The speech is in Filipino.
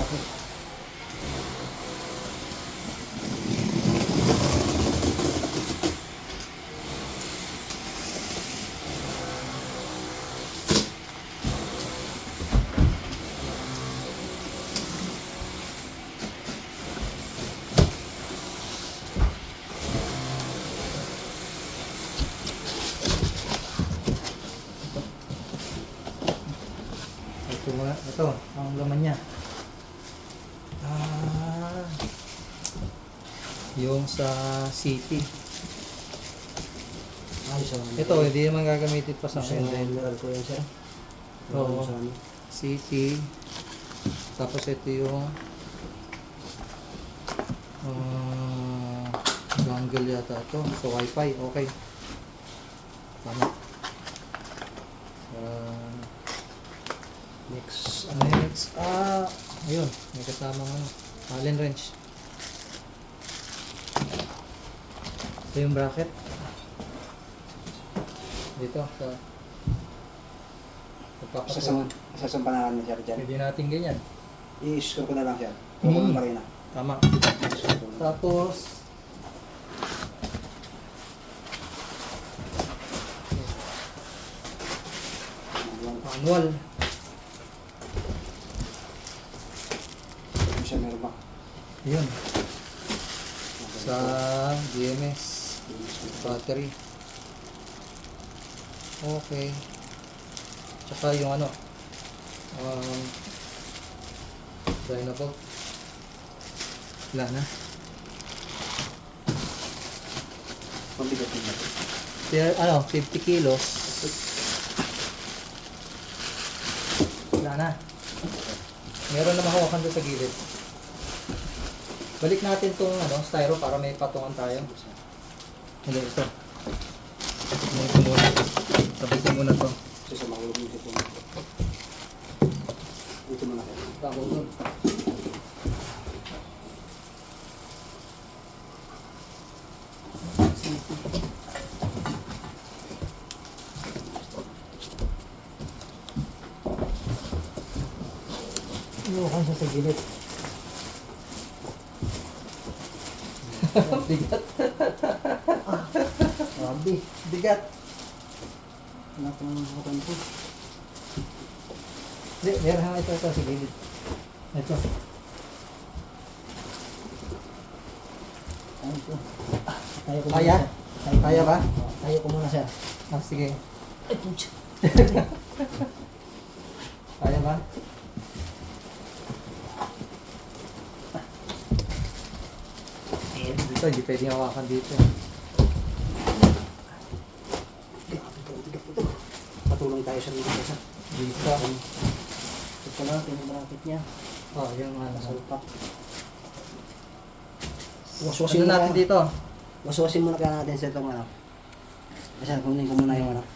bracket. Ito, ang laman niya. Yung sa city. Ayos ah. Ito, hindi naman gagamitin pa sa akin. Mineral ko yan sir. Oo. Sa ano. City. Tapos ito yung dongle yata ito. So, wifi. Okay. Tama. Next. Next. Ayun. May kasamang Allen wrench. Ito yung bracket. Dito. Sasampanahan na sir dyan. Pwede natin ganyan. I-screw ko na lang sir. Kukunin pa rin na. Tama. Tapos, manual. Ano siya meron ba? Yun. Sa DMS. Battery. Okay. Tsaka yung ano. Dynavolt. Wala na. Pambigat din Pero, 50 kilos. Wala na. Meron na mahawakan doon sa gilid. Balik natin itong styro para may patungan tayo. Hindi, ito. Ito muna. Tabitin muna ito. Kasi sa mahulog yung ito. Ito muna kayo. Tabo doon. Inuukan siya sa gilid. Bigat. Grabe. Bigat. Wala pang hakan po. Hindi, meron ito sa gilid. Ito. Ano po? Tayo ko Kaya? muna, sir. Kaya ba? Tayo ko muna sir. Sige. Ay, putya. Kaya ba? Dito, hindi pwedeng hawakan dito. Bigat ito. Patulong tayo sa dito sir. Dito. Ito natin yung bracket niya. Yung Salpak. Ano natin dito? Waswasin muna kaya natin sa itong ano. Kasi kunin ko muna yung ano.